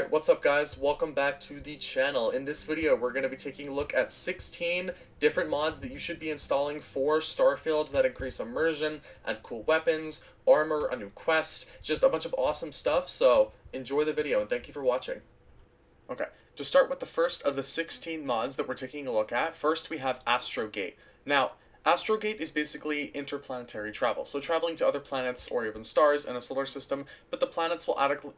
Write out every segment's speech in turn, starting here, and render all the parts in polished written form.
Alright, what's up guys? Welcome back to the channel. In this video, we're going to be taking a look at 16 different mods that you should be installing for Starfield that increase immersion, and cool weapons, armor, a new quest, just a bunch of awesome stuff, so enjoy the video and thank you for watching. Okay, to start with the first of the 16 mods that we're taking a look at, first we have Astrogate. Now, Astrogate is basically interplanetary travel, so traveling to other planets or even stars in a solar system, but the planets will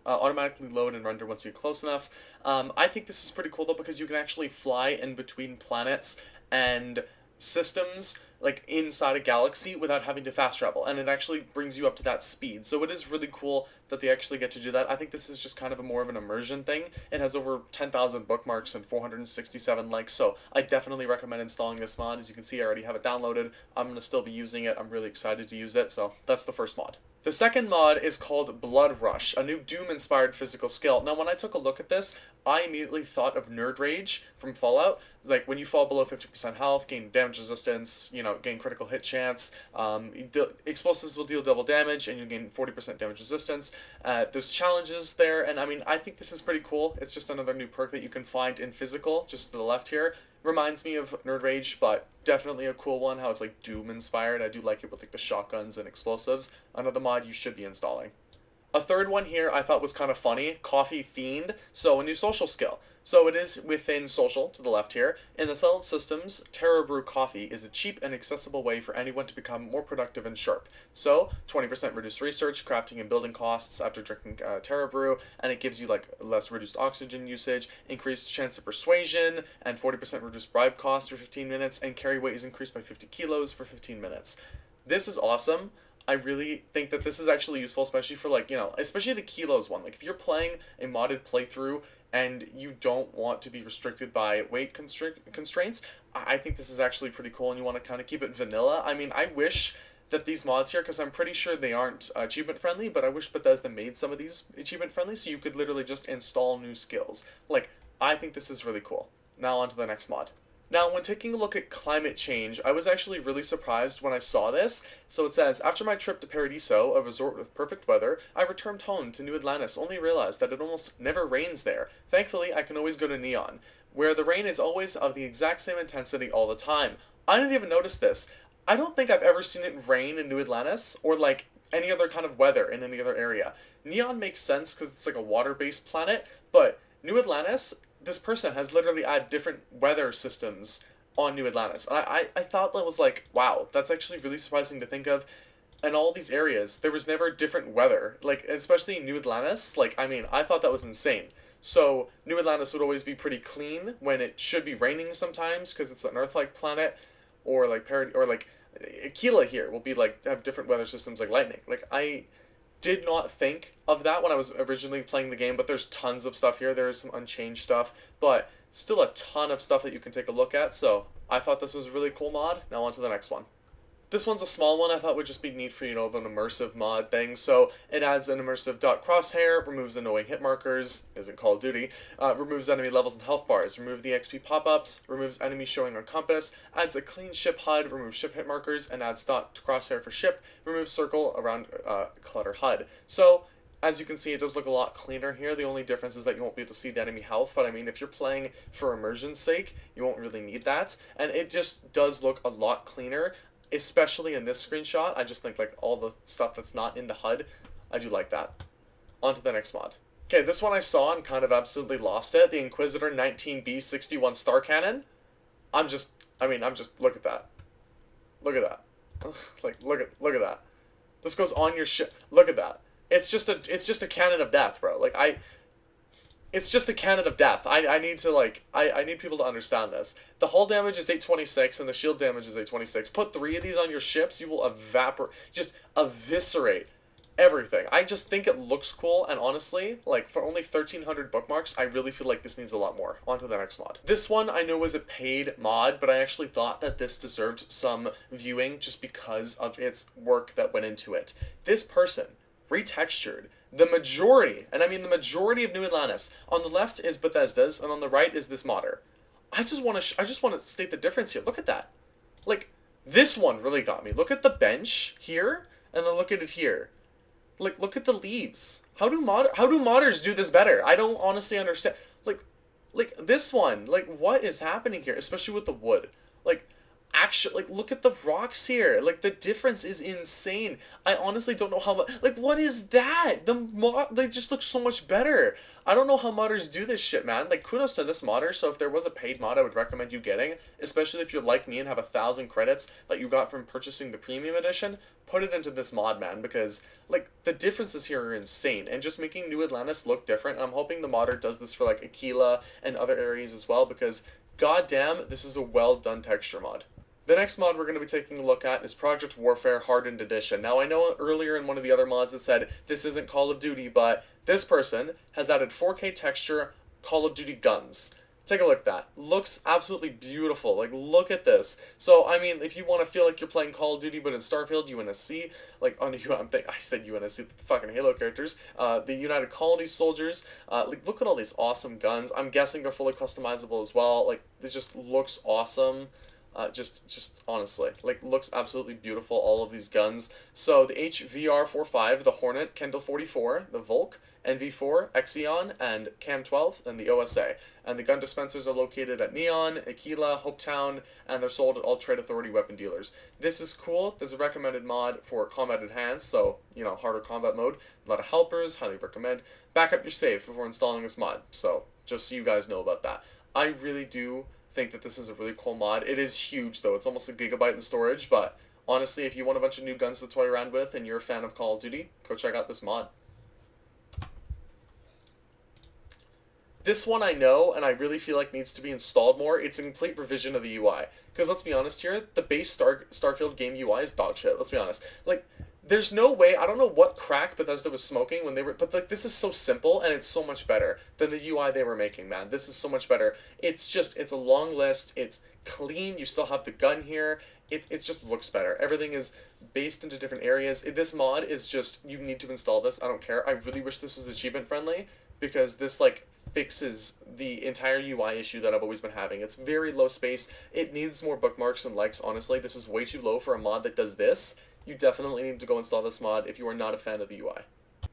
automatically load and render once you're close enough. I think this is pretty cool though because you can actually fly in between planets and systems like inside a galaxy without having to fast travel, and it actually brings you up to that speed. So it is really cool that they actually get to do that. I think this is just kind of a more of an immersion thing. It has over 10,000 bookmarks and 467 likes, so I definitely recommend installing this mod. As you can see, I already have it downloaded. I'm going to still be using it. I'm really excited to use it, so that's the first mod. The second mod is called Blood Rush, a new Doom-inspired physical skill. Now, when I took a look at this, I immediately thought of Nerd Rage from Fallout. Like, when you fall below 50% health, gain damage resistance, gain critical hit chance, explosives will deal double damage, and you gain 40% damage resistance. There's challenges there, and I mean, I think this is pretty cool. It's just another new perk that you can find in physical, just to the left here. Reminds me of Nerd Rage, but definitely a cool one, how it's like Doom inspired. I do like it with like the shotguns and explosives. Another mod you should be installing. A third one here I thought was kind of funny, Coffee Fiend. So a new social skill. So it is within social, to the left here. In the settled systems, Terab Brew coffee is a cheap and accessible way for anyone to become more productive and sharp. So 20% reduced research, crafting, and building costs after drinking Terab Brew, and it gives you like less reduced oxygen usage, increased chance of persuasion, and 40% reduced bribe costs for 15 minutes, and carry weight is increased by 50 kilos for 15 minutes. This is awesome. I really think that this is actually useful, especially for like, especially the kilos one. Like if you're playing a modded playthrough and you don't want to be restricted by weight constraints, I think this is actually pretty cool, and you want to kind of keep it vanilla. I mean, I wish that these mods here, because I'm pretty sure they aren't achievement friendly, but I wish Bethesda made some of these achievement friendly so you could literally just install new skills. Like, I think this is really cool. Now on to the next mod. Now, when taking a look at climate change, I was actually really surprised when I saw this. So it says, after my trip to Paradiso, a resort with perfect weather, I returned home to New Atlantis, only realized that it almost never rains there. Thankfully, I can always go to Neon, where the rain is always of the exact same intensity all the time. I didn't even notice this. I don't think I've ever seen it rain in New Atlantis, or like any other kind of weather in any other area. Neon makes sense because it's like a water-based planet, but New Atlantis, this person has literally added different weather systems on New Atlantis. And I thought that was like, wow, that's actually really surprising to think of. In all these areas, there was never different weather. Like, especially in New Atlantis, like, I mean, I thought that was insane. So, New Atlantis would always be pretty clean when it should be raining sometimes, because it's an Earth-like planet, or like, Aquila here will be like, have different weather systems like lightning. Like, I did not think of that when I was originally playing the game, but there's tons of stuff here. There is some unchanged stuff, but still a ton of stuff that you can take a look at, so I thought this was a really cool mod. Now on to the next one. This one's a small one. I thought would just be neat for, of an immersive mod thing. So it adds an immersive dot crosshair, removes annoying hit markers, isn't Call of Duty, removes enemy levels and health bars, remove the XP pop-ups, removes enemies showing on compass, adds a clean ship HUD, removes ship hit markers, and adds dot crosshair for ship, removes circle around clutter HUD. So as you can see, it does look a lot cleaner here. The only difference is that you won't be able to see the enemy health, but I mean, if you're playing for immersion's sake, you won't really need that. And it just does look a lot cleaner, especially in this screenshot. I just think like all the stuff that's not in the HUD, I do like that. On to the next mod. Okay, this one I saw and kind of absolutely lost it. The Inquisitor 19B61 Star Cannon. Look at that. Look at that. Like, look at that. This goes on your ship. Look at that. It's just a cannon of death, bro. Like, it's just a cannon of death. I need to, like, I need people to understand this. The hull damage is 826 and the shield damage is 826. Put 3 of these on your ships, you will just eviscerate everything. I just think it looks cool, and honestly, like, for only 1,300 bookmarks, I really feel like this needs a lot more. On to the next mod. This one I know was a paid mod, but I actually thought that this deserved some viewing just because of its work that went into it. This person retextured the majority, and I mean the majority of New Atlantis. On the left is Bethesda's, and on the right is this modder. I just want to state the difference here. Look at that. Like, this one really got me. Look at the bench here, and then look at it here. Like, look at the leaves. How do modders do this better? I don't honestly understand. Like this one. Like, what is happening here? Especially with the wood. Like, actually, like, look at the rocks here. Like, the difference is insane. I honestly don't know how much. Like, what is that? They just look so much better. I don't know how modders do this shit, man. Like, kudos to this modder. So if there was a paid mod, I would recommend you getting, especially if you're like me and have 1,000 credits that you got from purchasing the premium edition. Put it into this mod, man, because like the differences here are insane, and just making New Atlantis look different. I'm hoping the modder does this for like Aquila and other areas as well, because goddamn, this is a well done texture mod. The next mod we're going to be taking a look at is Project Warfare Hardened Edition. Now, I know earlier in one of the other mods it said this isn't Call of Duty, but this person has added 4K texture Call of Duty guns. Take a look at that. Looks absolutely beautiful. Like, look at this. So, I mean, if you want to feel like you're playing Call of Duty, but in Starfield, UNSC, like, I said UNSC, the fucking Halo characters, the United Colonies soldiers, like, look at all these awesome guns. I'm guessing they're fully customizable as well. Like, it just looks awesome. Just honestly, like, looks absolutely beautiful, all of these guns. So the HVR45, the Hornet, Kendall 44, the Volk, NV4, Exion, and Cam 12, and the OSA. And the gun dispensers are located at Neon, Aquila, Hopetown, and they're sold at all Trade Authority weapon dealers. This is cool. There's a recommended mod for combat enhanced, so, you know, harder combat mode. A lot of helpers, highly recommend. Back up your save before installing this mod, so just so you guys know about that. I really do think that this is a really cool mod. It is huge, though. It's almost a gigabyte in storage, but honestly, if you want a bunch of new guns to toy around with and you're a fan of Call of Duty, go check out this mod. This one I know, and I really feel like needs to be installed more. It's a complete revision of the UI. Because let's be honest here, the base Starfield game UI is dog shit. Let's be honest. Like, there's no way, I don't know what crack Bethesda was smoking when they were, but like, this is so simple and it's so much better than the UI they were making, man. This is so much better. It's a long list. It's clean. You still have the gun here. It just looks better. Everything is based into different areas. This mod is just, you need to install this. I don't care. I really wish this was achievement friendly, because this, like, fixes the entire UI issue that I've always been having. It's very low space. It needs more bookmarks and likes, honestly. This is way too low for a mod that does this. You definitely need to go install this mod if you are not a fan of the UI.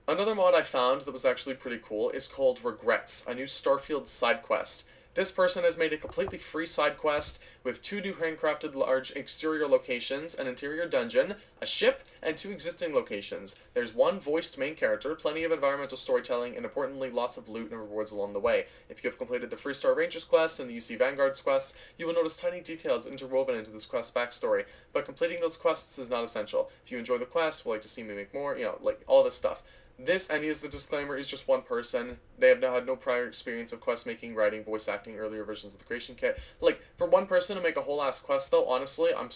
Another mod I found that was actually pretty cool is called Rets, a new Starfield side quest. This person has made a completely free side quest with 2 new handcrafted large exterior locations, an interior dungeon, a ship, and 2 existing locations. There's 1 voiced main character, plenty of environmental storytelling, and importantly, lots of loot and rewards along the way. If you have completed the Freestar Rangers quest and the UC Vanguard's quest, you will notice tiny details interwoven into this quest's backstory, but completing those quests is not essential. If you enjoy the quest, would like to see me make more, you know, like, all this stuff. This, and here's the disclaimer, is just one person. They have had no prior experience of quest making, writing, voice acting, earlier versions of the creation kit. Like, for one person to make a whole ass quest, though, honestly, I'm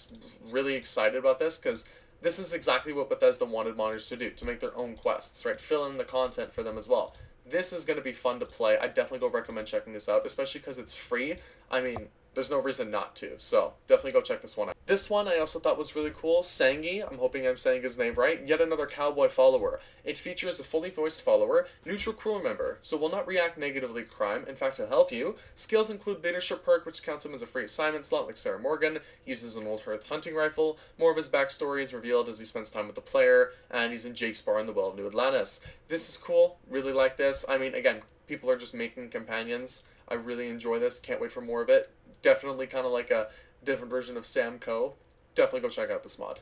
really excited about this, because this is exactly what Bethesda wanted modders to do, to make their own quests, right? Fill in the content for them as well. This is going to be fun to play. I definitely go recommend checking this out, especially because it's free. I mean, there's no reason not to, so definitely go check this one out. This one I also thought was really cool. Sangi, I'm hoping I'm saying his name right, yet another cowboy follower. It features a fully voiced follower, neutral crew member, so will not react negatively to crime, in fact he'll help you. Skills include leadership perk, which counts him as a free assignment slot like Sarah Morgan. He uses an old hearth hunting rifle. More of his backstory is revealed as he spends time with the player, and he's in Jake's bar in the Well of New Atlantis. This is cool, really like this. I mean, again, people are just making companions. I really enjoy this, can't wait for more of it. Definitely kind of like a different version of Sam Co. Definitely go check out this mod.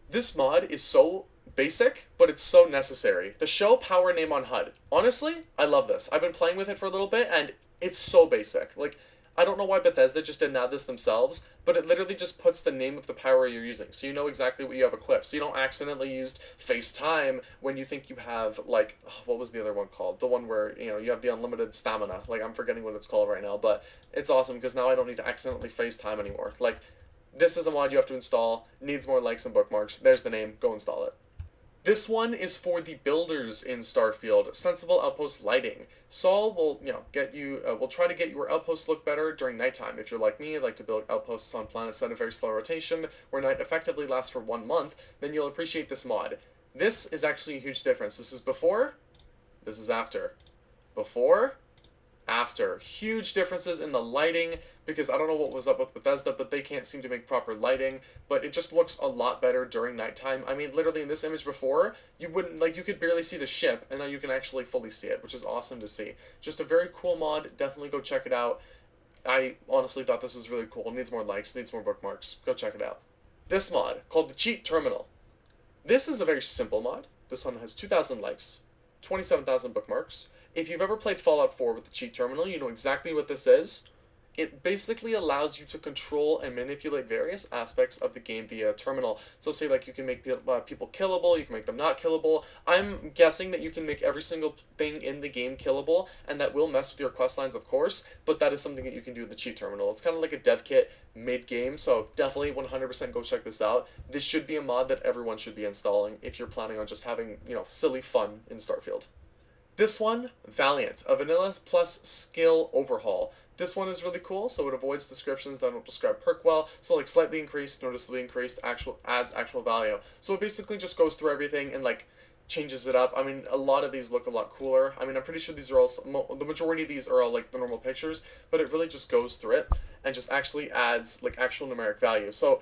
This mod is so basic, but it's so necessary. The show power name on HUD. Honestly, I love this. I've been playing with it for a little bit, and it's so basic. Like, I don't know why Bethesda just didn't add this themselves, but it literally just puts the name of the power you're using, so you know exactly what you have equipped, so you don't accidentally use FaceTime when you think you have, like, what was the other one called? The one where, you know, you have the unlimited stamina. Like, I'm forgetting what it's called right now, but it's awesome, because now I don't need to accidentally FaceTime anymore. Like, this is a mod you have to install, needs more likes and bookmarks. There's the name, go install it. This one is for the builders in Starfield, sensible outpost lighting. Sol will, will try to get your outposts look better during nighttime. If you're like me, like to build outposts on planets that have very slow rotation, where night effectively lasts for 1 month, then you'll appreciate this mod. This is actually a huge difference. This is before, this is after. Before, after. Huge differences in the lighting, because I don't know what was up with Bethesda, but they can't seem to make proper lighting, but it just looks a lot better during nighttime. I mean, literally in this image before, you wouldn't, like, you could barely see the ship, and now you can actually fully see it, which is awesome to see. Just a very cool mod. Definitely go check it out. I honestly thought this was really cool. It needs more likes, needs more bookmarks. Go check it out. This mod, called the Cheat Terminal. This is a very simple mod. This one has 2,000 likes, 27,000 bookmarks. If you've ever played Fallout 4 with the Cheat Terminal, you know exactly what this is. It basically allows you to control and manipulate various aspects of the game via a terminal. So say like you can make people killable, you can make them not killable. I'm guessing that you can make every single thing in the game killable, and that will mess with your quest lines, of course, but that is something that you can do with the Cheat Terminal. It's kind of like a dev kit mid-game, so definitely 100% go check this out. This should be a mod that everyone should be installing if you're planning on just having, you know, silly fun in Starfield. This one, Valiant, a vanilla plus skill overhaul. This one is really cool, so it avoids descriptions that don't describe perk well, so like slightly increased, noticeably increased, adds actual value. So it basically just goes through everything and like changes it up. I mean, a lot of these look a lot cooler. I mean, I'm pretty sure these are all, the majority of these are all like the normal pictures, but it really just goes through it and just actually adds like actual numeric value. So,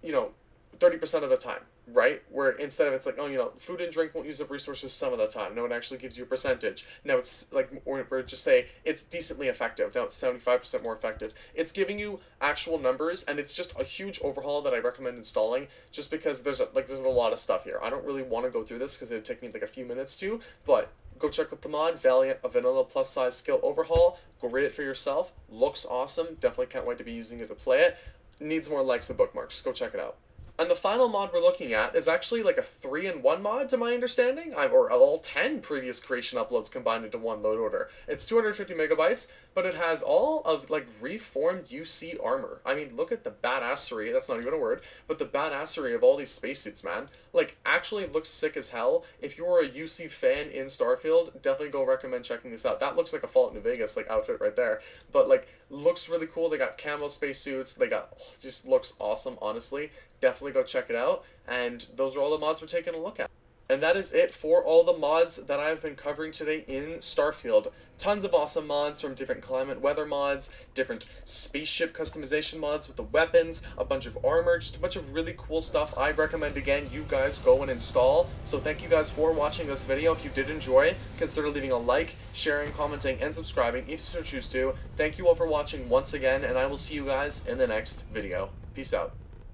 you know, 30% of the time, right? Where instead of it's like, oh, you know, food and drink won't use up resources some of the time. No, it actually gives you a percentage. Now it's like, or just say it's decently effective. Now it's 75% more effective. It's giving you actual numbers, and it's just a huge overhaul that I recommend installing, just because there's a lot of stuff here. I don't really want to go through this because it would take me like a few minutes to, but go check out the mod, Valiant, a vanilla plus size skill overhaul. Go rate it for yourself. Looks awesome. Definitely can't wait to be using it to play it. Needs more likes and bookmarks. Just go check it out. And the final mod we're looking at is actually like a 3-in-1 mod, to my understanding, or all 10 previous creation uploads combined into one load order. It's 250 megabytes, but it has all of like reformed UC armor. I mean, look at the badassery, that's not even a word, but the badassery of all these spacesuits, man. Like, actually looks sick as hell. If you're a UC fan in Starfield, definitely go recommend checking this out. That looks like a Fallout New Vegas like outfit right there, but like looks really cool. They got camo spacesuits. They got, just looks awesome, honestly. Definitely go check it out, and those are all the mods we're taking a look at. And that is it for all the mods that I've been covering today in Starfield. Tons of awesome mods from different climate weather mods, different spaceship customization mods with the weapons, a bunch of armor, just a bunch of really cool stuff. I recommend, again, you guys go and install. So thank you guys for watching this video. If you did enjoy, consider leaving a like, sharing, commenting, and subscribing if you so choose to. Thank you all for watching once again, and I will see you guys in the next video. Peace out.